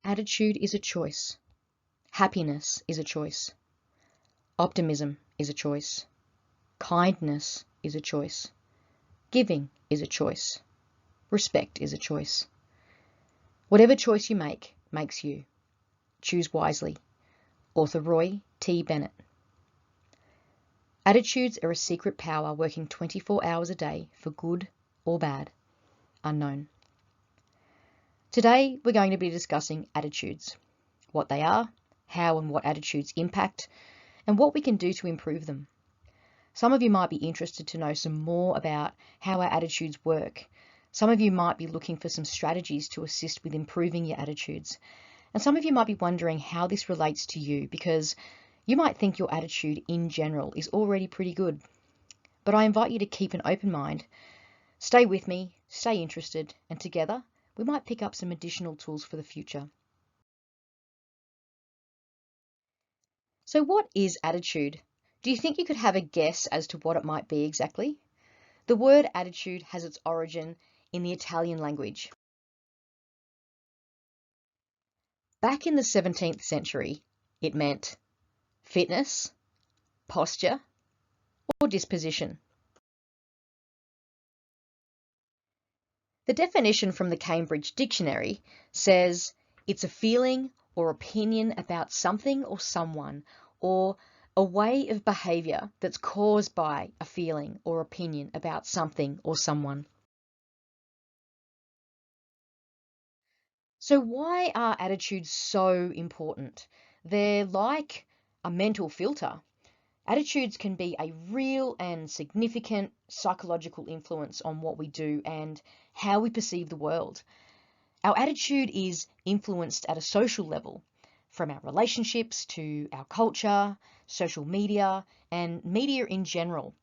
Attitude is a choice. Happiness is a choice. Optimism is a choice. Kindness is a choice. Giving is a choice. Respect is a choice. Whatever choice you make makes you. Choose wisely. Author Roy T. Bennett. Attitudes are a secret power working 24 hours a day for good or bad. Unknown. Today, we're going to be discussing attitudes, what they are, how and what attitudes impact, and what we can do to improve them. Some of you might be interested to know some more about how our attitudes work. Some of you might be looking for some strategies to assist with improving your attitudes. And some of you might be wondering how this relates to you, because you might think your attitude in general is already pretty good. But I invite you to keep an open mind, stay with me, stay interested, and together we might pick up some additional tools for the future. So what is attitude? Do you think you could have a guess as to what it might be exactly? The word attitude has its origin in the Italian language. Back in the 17th century, it meant fitness, posture, or disposition. The definition from the Cambridge Dictionary says it's a feeling or opinion about something or someone, or a way of behaviour that's caused by a feeling or opinion about something or someone. So why are attitudes so important? They're like a mental filter. Attitudes can be a real and significant psychological influence on what we do and how we perceive the world. Our attitude is influenced at a social level, from our relationships to our culture, social media, and media in general.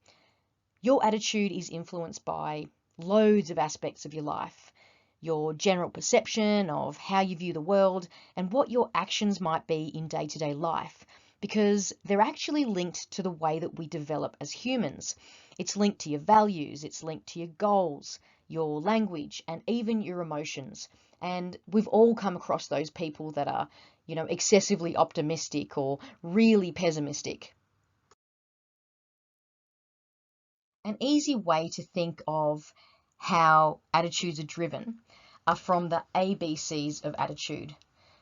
Your attitude is influenced by loads of aspects of your life, your general perception of how you view the world, and what your actions might be in day-to-day life, because they're actually linked to the way that we develop as humans. It's linked to your values, it's linked to your goals, your language, and even your emotions. And we've all come across those people that are, excessively optimistic or really pessimistic. An easy way to think of how attitudes are driven are from the ABCs of attitude.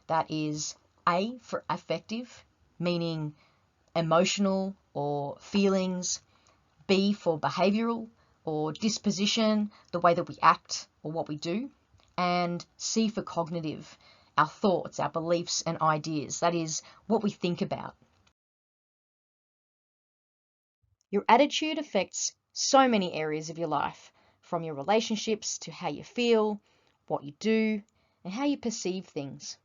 That is A for affective, meaning emotional or feelings. B for behavioral or disposition, the way that we act or what we do. And C for cognitive, our thoughts, our beliefs and ideas. That is what we think about. Your attitude affects so many areas of your life, from your relationships to how you feel, what you do, and how you perceive things.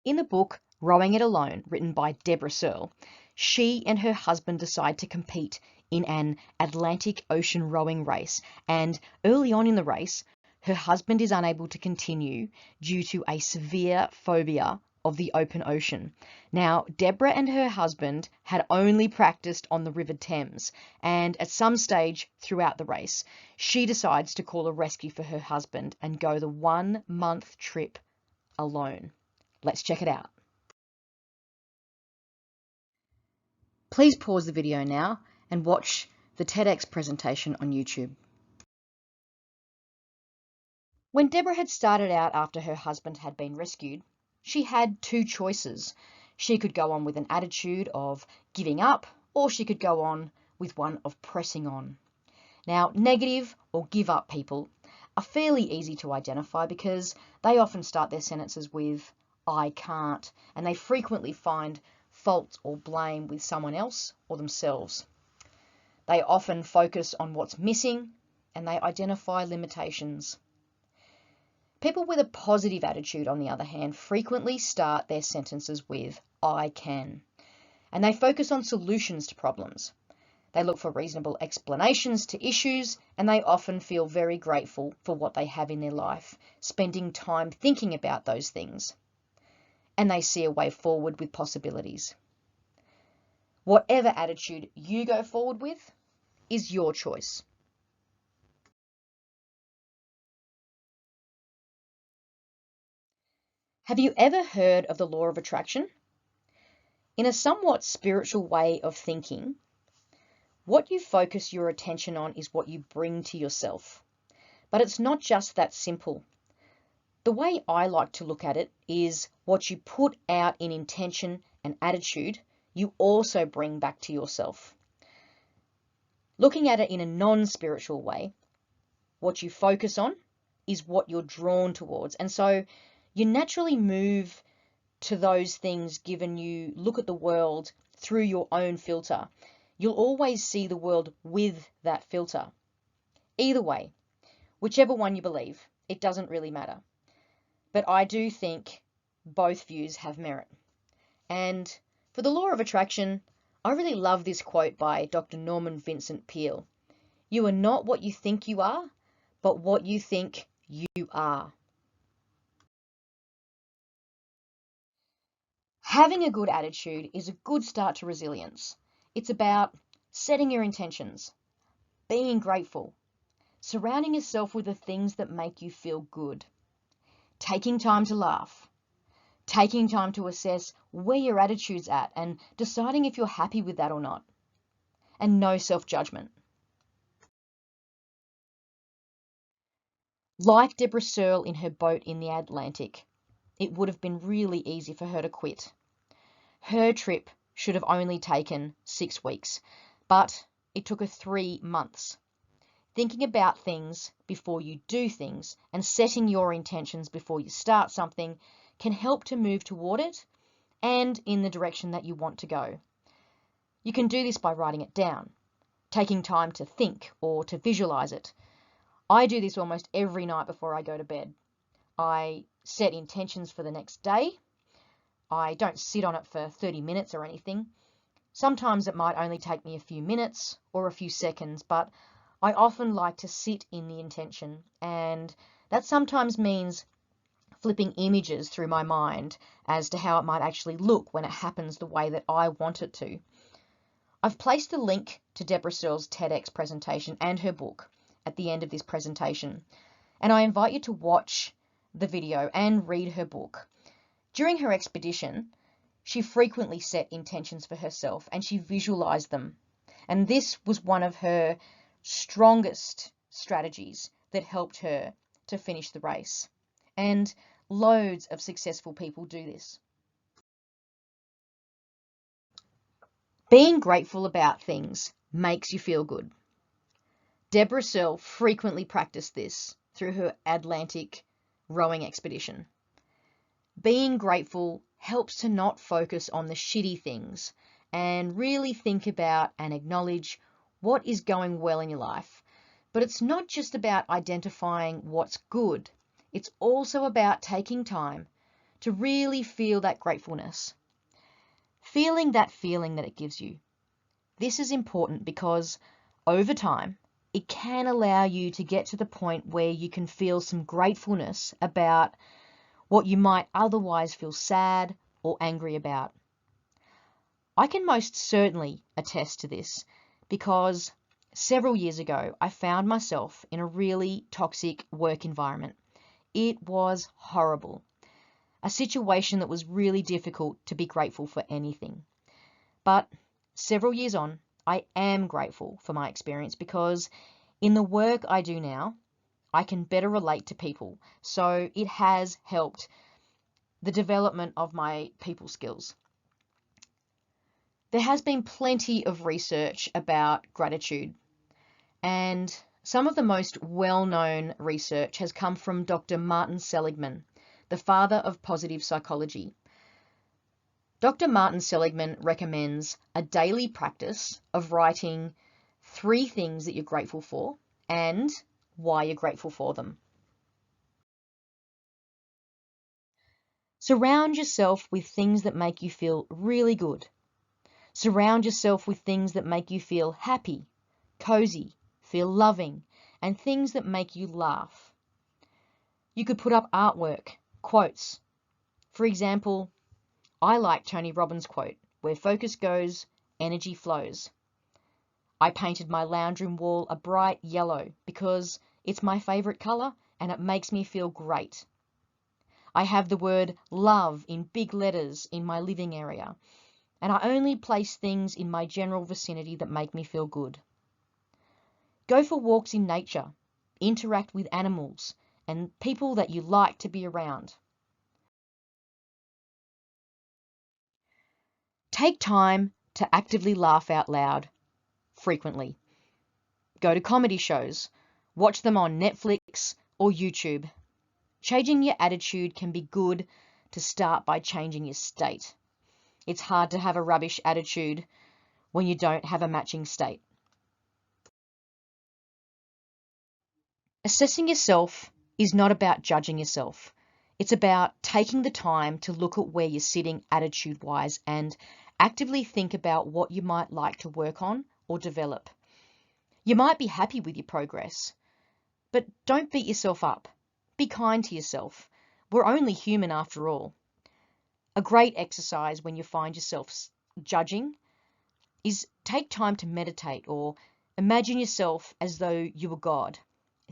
In the book Rowing It Alone, written by Deborah Searle, she and her husband decide to compete in an Atlantic Ocean rowing race, and early on in the race, her husband is unable to continue due to a severe phobia of the open ocean. Now, Deborah and her husband had only practiced on the River Thames, and at some stage throughout the race, she decides to call a rescue for her husband and go the 1-month trip alone. Let's check it out. Please pause the video now and watch the TEDx presentation on YouTube. When Deborah had started out after her husband had been rescued, she had two choices. She could go on with an attitude of giving up, or she could go on with one of pressing on. Now, negative or give up people are fairly easy to identify because they often start their sentences with I can't, and they frequently find fault or blame with someone else or themselves. They often focus on what's missing and they identify limitations. People with a positive attitude, on the other hand, frequently start their sentences with I can, and they focus on solutions to problems. They look for reasonable explanations to issues, and they often feel very grateful for what they have in their life, spending time thinking about those things. And they see a way forward with possibilities. Whatever attitude you go forward with is your choice. Have you ever heard of the law of attraction? In a somewhat spiritual way of thinking, what you focus your attention on is what you bring to yourself. But it's not just that simple. The way I like to look at it is what you put out in intention and attitude, you also bring back to yourself. Looking at it in a non-spiritual way, what you focus on is what you're drawn towards. And so you naturally move to those things given you look at the world through your own filter. You'll always see the world with that filter. Either way, whichever one you believe, it doesn't really matter. But I do think both views have merit. And for the law of attraction, I really love this quote by Dr. Norman Vincent Peale. You are not what you think you are, but what you think you are. Having a good attitude is a good start to resilience. It's about setting your intentions, being grateful, surrounding yourself with the things that make you feel good, taking time to laugh, taking time to assess where your attitude's at and deciding if you're happy with that or not, and no self-judgment. Like Deborah Searle in her boat in the Atlantic, it would have been really easy for her to quit. Her trip should have only taken 6 weeks, but it took her 3 months. Thinking about things before you do things and setting your intentions before you start something can help to move toward it and in the direction that you want to go. You can do this by writing it down, taking time to think or to visualize it. I do this almost every night before I go to bed. I set intentions for the next day. I don't sit on it for 30 minutes or anything. Sometimes it might only take me a few minutes or a few seconds, but I often like to sit in the intention, and that sometimes means flipping images through my mind as to how it might actually look when it happens the way that I want it to. I've placed a link to Deborah Searle's TEDx presentation and her book at the end of this presentation, and I invite you to watch the video and read her book. During her expedition, she frequently set intentions for herself and she visualized them. And this was one of her strongest strategies that helped her to finish the race. And loads of successful people do this. Being grateful about things makes you feel good. Deborah Searle frequently practiced this through her Atlantic rowing expedition. Being grateful helps to not focus on the shitty things and really think about and acknowledge what is going well in your life. But it's not just about identifying what's good. It's also about taking time to really feel that gratefulness. Feeling that feeling that it gives you. This is important because over time, it can allow you to get to the point where you can feel some gratefulness about what you might otherwise feel sad or angry about. I can most certainly attest to this because several years ago, I found myself in a really toxic work environment. It was horrible, a situation that was really difficult to be grateful for anything. But several years on, I am grateful for my experience because in the work I do now, I can better relate to people. So it has helped the development of my people skills. There has been plenty of research about gratitude, and some of the most well-known research has come from Dr. Martin Seligman, the father of positive psychology. Dr. Martin Seligman recommends a daily practice of writing 3 things that you're grateful for and why you're grateful for them. Surround yourself with things that make you feel really good. Surround yourself with things that make you feel happy, cozy, feel loving, and things that make you laugh. You could put up artwork, quotes. For example, I like Tony Robbins' quote, "Where focus goes, energy flows." I painted my lounge room wall a bright yellow because it's my favorite color and it makes me feel great. I have the word love in big letters in my living area, and I only place things in my general vicinity that make me feel good. Go for walks in nature, interact with animals and people that you like to be around. Take time to actively laugh out loud frequently. Go to comedy shows, watch them on Netflix or YouTube. Changing your attitude can be good to start by changing your state. It's hard to have a rubbish attitude when you don't have a matching state. Assessing yourself is not about judging yourself. It's about taking the time to look at where you're sitting attitude-wise and actively think about what you might like to work on or develop. You might be happy with your progress, but don't beat yourself up. Be kind to yourself. We're only human after all. A great exercise when you find yourself judging is take time to meditate or imagine yourself as though you were God.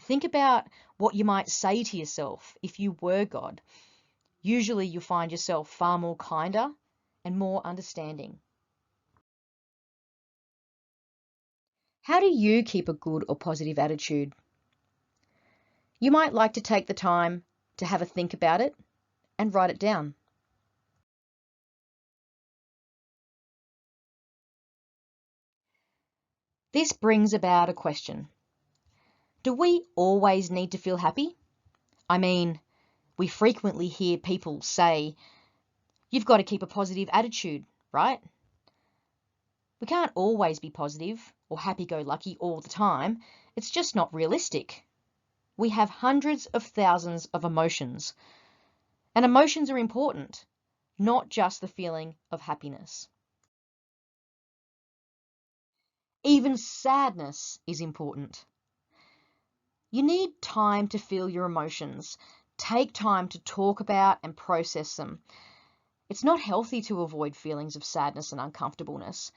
Think about what you might say to yourself if you were God. Usually you'll find yourself far more kinder and more understanding. How do you keep a good or positive attitude? You might like to take the time to have a think about it and write it down. This brings about a question. Do we always need to feel happy? I mean, we frequently hear people say, you've got to keep a positive attitude, right? We can't always be positive or happy-go-lucky all the time. It's just not realistic. We have hundreds of thousands of emotions, and emotions are important, not just the feeling of happiness. Even sadness is important. You need time to feel your emotions. Take time to talk about and process them. It's not healthy to avoid feelings of sadness and uncomfortableness,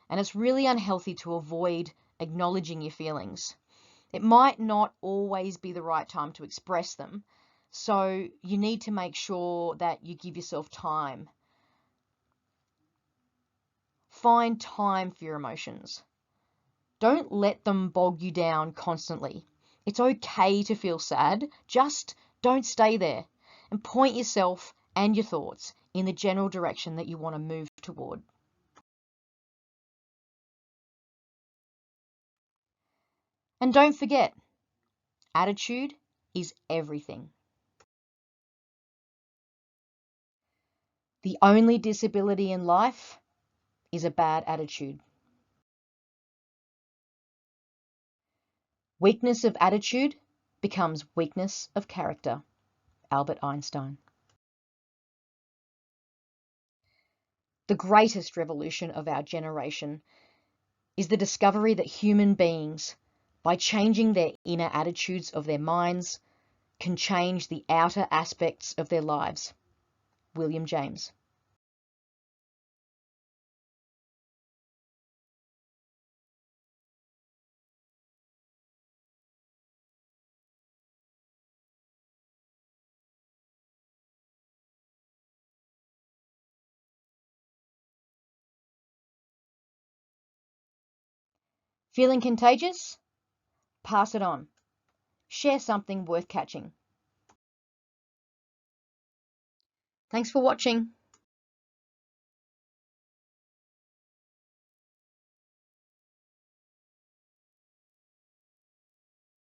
and it's really unhealthy to avoid acknowledging your feelings. It might not always be the right time to express them, so you need to make sure that you give yourself time. Find time for your emotions. Don't let them bog you down constantly. It's okay to feel sad, just don't stay there, and point yourself and your thoughts in the general direction that you want to move toward. And don't forget, attitude is everything. The only disability in life is a bad attitude. Weakness of attitude becomes weakness of character. Albert Einstein. The greatest revolution of our generation is the discovery that human beings, by changing their inner attitudes of their minds, can change the outer aspects of their lives. William James. Feeling contagious? Pass it on. Share something worth catching. Thanks for watching.